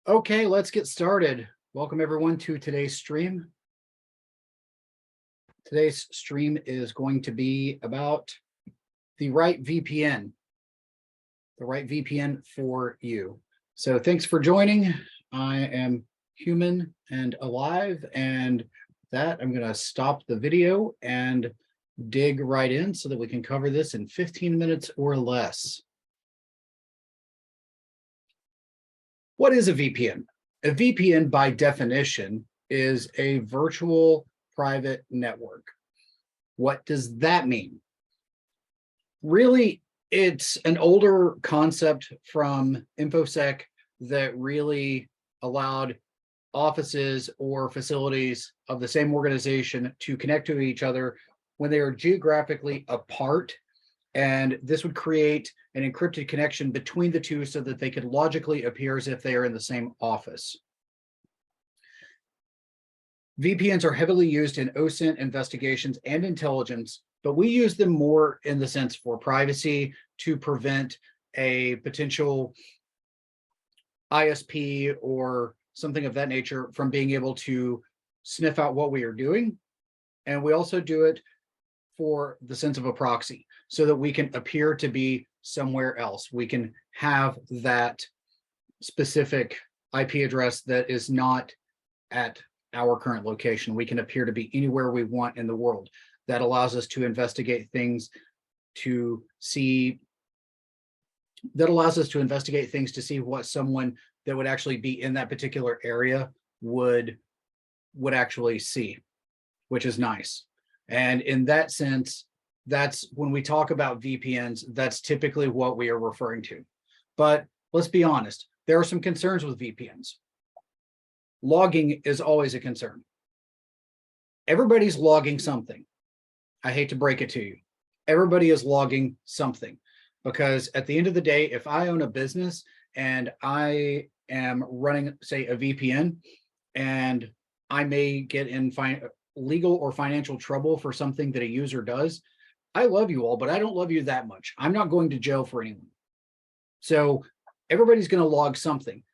Okay, let's get started. Welcome everyone to today's stream. Today's stream is going to be about the right VPN, for you. So thanks for joining. I am human and alive, and that I'm going to stop the video and dig right in so that we can cover this in 15 minutes or less. What is a VPN? A VPN, by definition, is a virtual private network. What does that mean? Really, it's an older concept from InfoSec that really allowed offices or facilities of the same organization to connect to each other when they are geographically apart. And this would create an encrypted connection between the two so that they could logically appear as if they are in the same office. VPNs are heavily used in OSINT investigations and intelligence, but we use them more in the sense for privacy to prevent a potential ISP or something of that nature from being able to sniff out what we are doing. And we also do it for the sense of a proxy so that we can appear to be somewhere else. We can have that specific IP address that is not at our current location. We can appear to be anywhere we want in the world. That allows us to investigate things to see what someone that would actually be in that particular area would actually see, which is nice. And in that sense, that's when we talk about VPNs, that's typically what we are referring to. But let's be honest, there are some concerns with VPNs. Logging is always a concern. Everybody's logging something. I hate to break it to you. Everybody is logging something, because at the end of the day, if I own a business and I am running, say, a VPN, and I may get in legal or financial trouble for something that a user does, I love you all, but I don't love you that much. I'm not going to jail for anyone. So everybody's going to log something.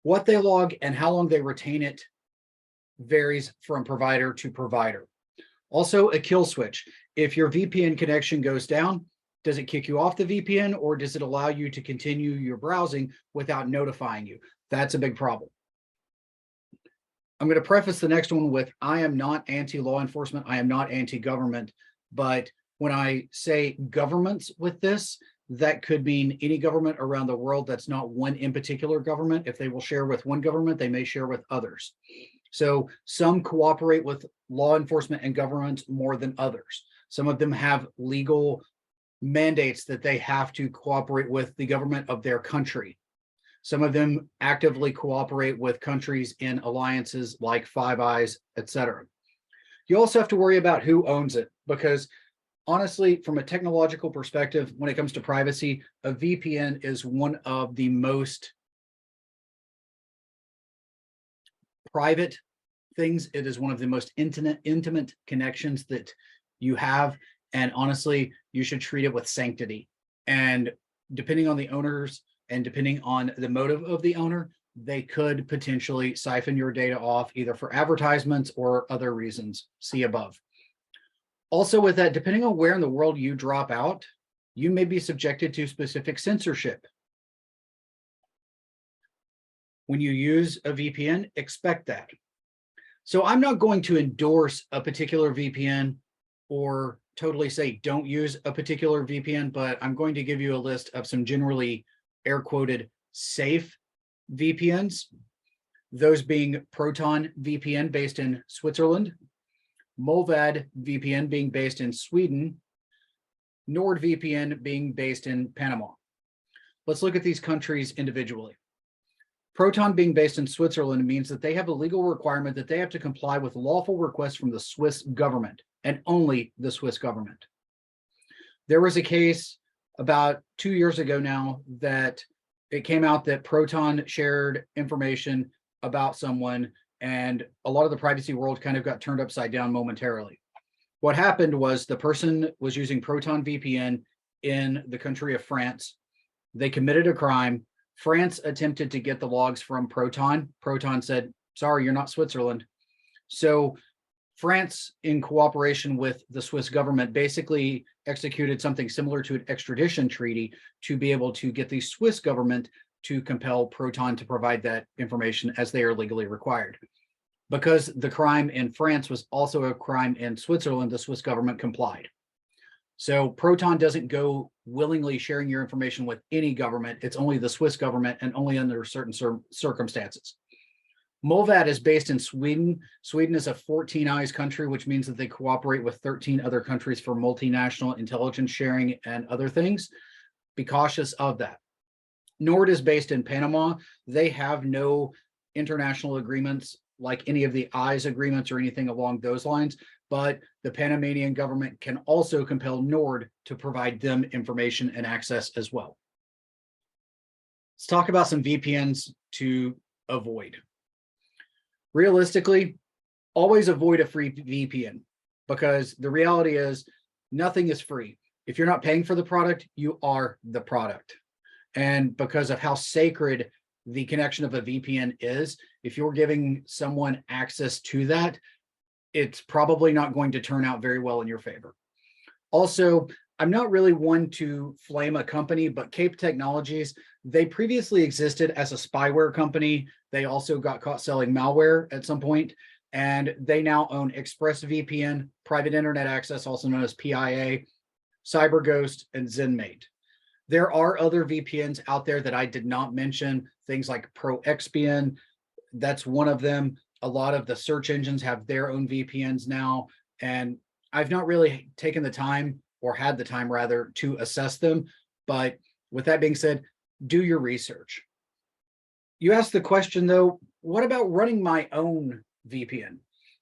What they log and how long they retain it varies from provider to provider. Also, a kill switch. If your VPN connection goes down, does it kick you off the VPN, or does it allow you to continue your browsing without notifying you? That's a big problem. I'm going to preface the next one with, I am not anti-law enforcement. I am not anti-government. But when I say governments with this, that could mean any government around the world that's not one in particular government. If they will share with one government, they may share with others. So some cooperate with law enforcement and governments more than others. Some of them have legal mandates that they have to cooperate with the government of their country. Some of them actively cooperate with countries in alliances like Five Eyes, etc. You also have to worry about who owns it, because honestly, from a technological perspective, when it comes to privacy, a VPN is one of the most private things. It is one of the most intimate connections that you have. And honestly, you should treat it with sanctity. And depending on the owners and depending on the motive of the owner, they could potentially siphon your data off either for advertisements or other reasons. See above. Also with that, depending on where in the world you drop out, you may be subjected to specific censorship. When you use a VPN, expect that. So I'm not going to endorse a particular VPN or totally say don't use a particular VPN, but I'm going to give you a list of some generally air quoted safe VPNs, those being Proton VPN based in Switzerland, Molvad VPN being based in Sweden, NordVPN being based in Panama. Let's look at these countries individually. Proton being based in Switzerland means that they have a legal requirement that they have to comply with lawful requests from the Swiss government and only the Swiss government. There was a case about 2 years ago now that it came out that Proton shared information about someone, and a lot of the privacy world kind of got turned upside down momentarily. What happened was the person was using Proton VPN in the country of France. They committed a crime. France attempted to get the logs from Proton. Proton said, sorry, you're not Switzerland. So France, in cooperation with the Swiss government, basically executed something similar to an extradition treaty to be able to get the Swiss government to compel Proton to provide that information as they are legally required. Because the crime in France was also a crime in Switzerland, the Swiss government complied. So Proton doesn't go willingly sharing your information with any government. It's only the Swiss government and only under certain circumstances. Molvad is based in Sweden. Sweden is a 14 eyes country, which means that they cooperate with 13 other countries for multinational intelligence sharing and other things. Be cautious of that. Nord is based in Panama. They have no international agreements like any of the eyes agreements or anything along those lines, but the Panamanian government can also compel Nord to provide them information and access as well. Let's talk about some VPNs to avoid. Realistically, always avoid a free VPN, because the reality is nothing is free. If you're not paying for the product, you are the product. And because of how sacred the connection of a VPN is, if you're giving someone access to that, it's probably not going to turn out very well in your favor. Also, I'm not really one to flame a company, but Cape Technologies, they previously existed as a spyware company. They also got caught selling malware at some point, and they now own ExpressVPN, Private Internet Access, also known as PIA, CyberGhost, and ZenMate. There are other VPNs out there that I did not mention, things like ProXPN. That's one of them. A lot of the search engines have their own VPNs now, and I've not really taken the time, or had the time rather, to assess them. But with that being said, do your research. You asked the question though, what about running my own VPN?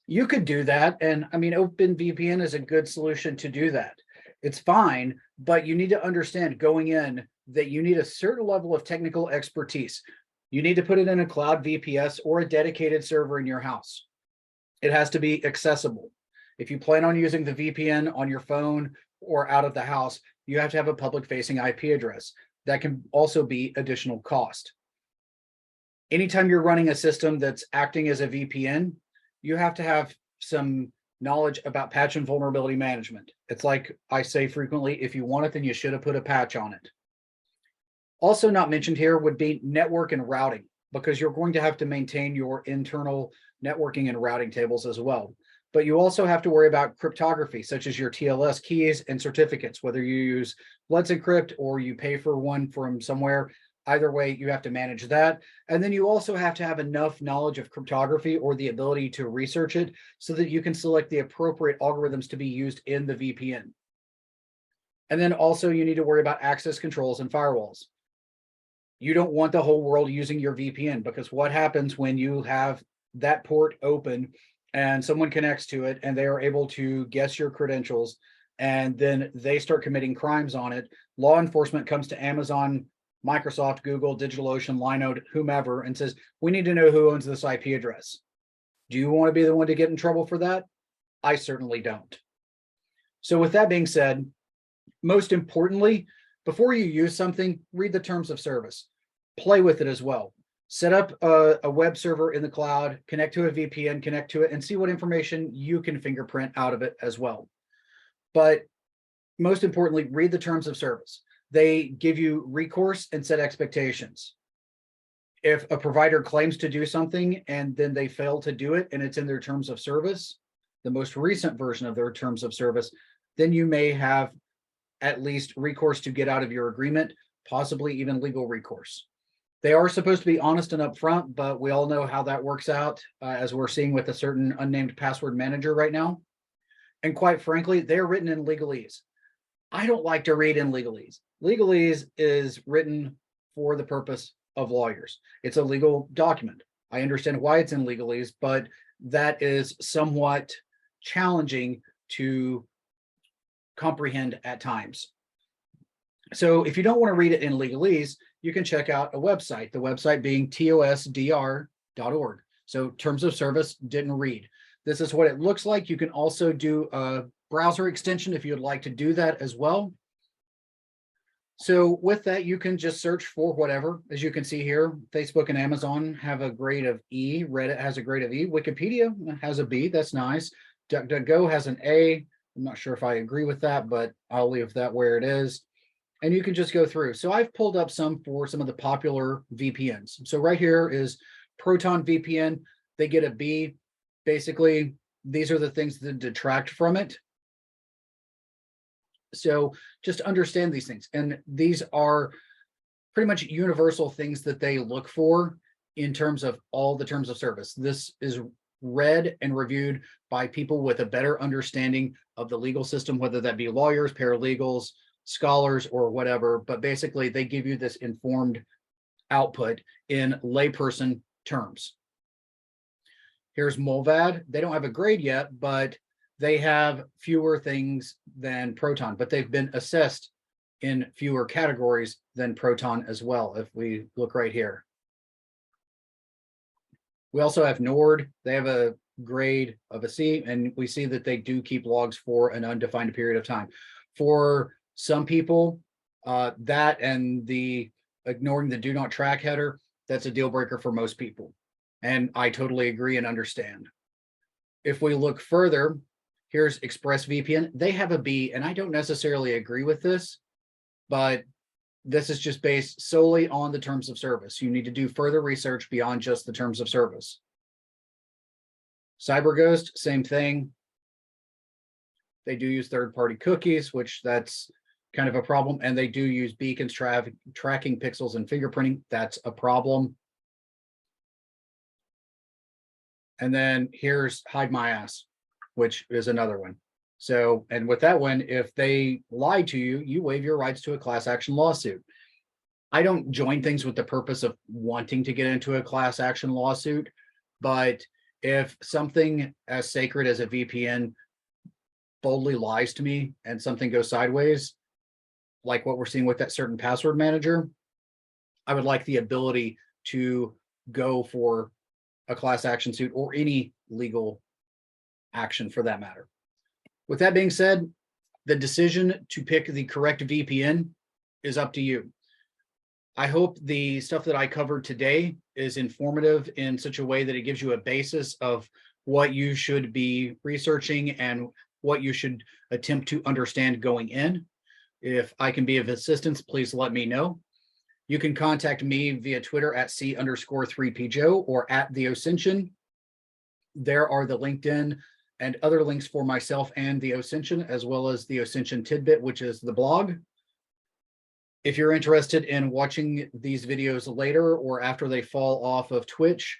You could do that. And I mean, OpenVPN is a good solution to do that. It's fine, but you need to understand going in that you need a certain level of technical expertise. You need to put it in a cloud VPS or a dedicated server in your house. It has to be accessible. If you plan on using the VPN on your phone or out of the house, you have to have a public-facing IP address. That can also be additional cost. Anytime you're running a system that's acting as a VPN, you have to have some knowledge about patch and vulnerability management. It's like I say frequently, if you want it, then you should have put a patch on it. Also not mentioned here would be network and routing, because you're going to have to maintain your internal networking and routing tables as well. But you also have to worry about cryptography, such as your TLS keys and certificates, whether you use Let's Encrypt or you pay for one from somewhere. Either way, you have to manage that. And then you also have to have enough knowledge of cryptography or the ability to research it so that you can select the appropriate algorithms to be used in the VPN. And then also you need to worry about access controls and firewalls. You don't want the whole world using your VPN, because what happens when you have that port open and someone connects to it and they are able to guess your credentials, and then they start committing crimes on it. Law enforcement comes to Amazon, Microsoft, Google, DigitalOcean, Linode, whomever, and says, we need to know who owns this IP address. Do you want to be the one to get in trouble for that? I certainly don't. So with that being said, most importantly, before you use something, read the terms of service. Play with it as well. Set up a web server in the cloud, connect to a VPN, connect to it, and see what information you can fingerprint out of it as well. But most importantly, read the terms of service. They give you recourse and set expectations. If a provider claims to do something and then they fail to do it and it's in their terms of service, the most recent version of their terms of service, then you may have at least recourse to get out of your agreement, possibly even legal recourse. They are supposed to be honest and upfront, but we all know how that works out, as we're seeing with a certain unnamed password manager right now. And quite frankly, they're written in legalese. I don't like to read in legalese. Legalese is written for the purpose of lawyers. It's a legal document. I understand why it's in legalese, but that is somewhat challenging to comprehend at times. So if you don't want to read it in legalese, you can check out a website, the website being tosdr.org. So terms of service, didn't read. This is what it looks like. You can also do a browser extension if you'd like to do that as well. So with that, you can just search for whatever. As you can see here, Facebook and Amazon have a grade of E. Reddit has a grade of E. Wikipedia has a B. That's nice. DuckDuckGo has an A. I'm not sure if I agree with that, but I'll leave that where it is. And you can just go through. So I've pulled up some for some of the popular VPNs. So right here is Proton VPN. They get a B. Basically, these are the things that detract from it. So just understand these things. And these are pretty much universal things that they look for in terms of all the terms of service. This is read and reviewed by people with a better understanding of the legal system, whether that be lawyers, paralegals, scholars, or whatever. But basically, they give you this informed output in layperson terms. Here's Molvad. They don't have a grade yet, but they have fewer things than Proton, but they've been assessed in fewer categories than Proton as well, if we look right here. We also have Nord. They have a grade of a C, and we see that they do keep logs for an undefined period of time. For some people, that and the ignoring the do not track header, that's a deal breaker for most people. And I totally agree and understand. If we look further, here's ExpressVPN. They have a B, and I don't necessarily agree with this, but this is just based solely on the terms of service. You need to do further research beyond just the terms of service. CyberGhost, same thing. They do use third-party cookies, which that's kind of a problem. And they do use beacons, tracking pixels, and fingerprinting. That's a problem. And then here's Hide My Ass, which is another one. So, and with that one, if they lie to you, you waive your rights to a class action lawsuit. I don't join things with the purpose of wanting to get into a class action lawsuit, but if something as sacred as a VPN boldly lies to me and something goes sideways, like what we're seeing with that certain password manager, I would like the ability to go for a class action suit or any legal action for that matter. With that being said, the decision to pick the correct VPN is up to you. I hope the stuff that I covered today is informative in such a way that it gives you a basis of what you should be researching and what you should attempt to understand going in. If I can be of assistance, please let me know. You can contact me via Twitter at C_3PJoe or at The Ascension. There are the LinkedIn and other links for myself and The Ascension, as well as The Ascension Tidbit, which is the blog. If you're interested in watching these videos later or after they fall off of Twitch,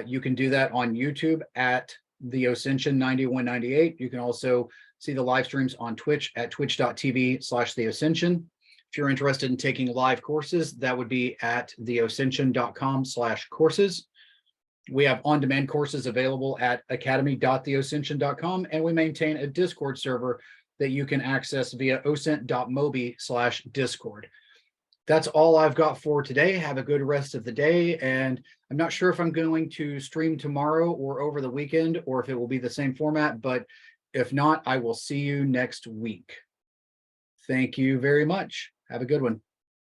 you can do that on YouTube at The Ascension 9198. You can also see the live streams on Twitch at twitch.tv/The Ascension. If you're interested in taking live courses, that would be at theascension.com/courses. We have on-demand courses available at academy.theascension.com, and we maintain a Discord server that you can access via osint.mobi/discord. That's all I've got for today. Have a good rest of the day, and I'm not sure if I'm going to stream tomorrow or over the weekend, or if it will be the same format, but if not, I will see you next week. Thank you very much. Have a good one.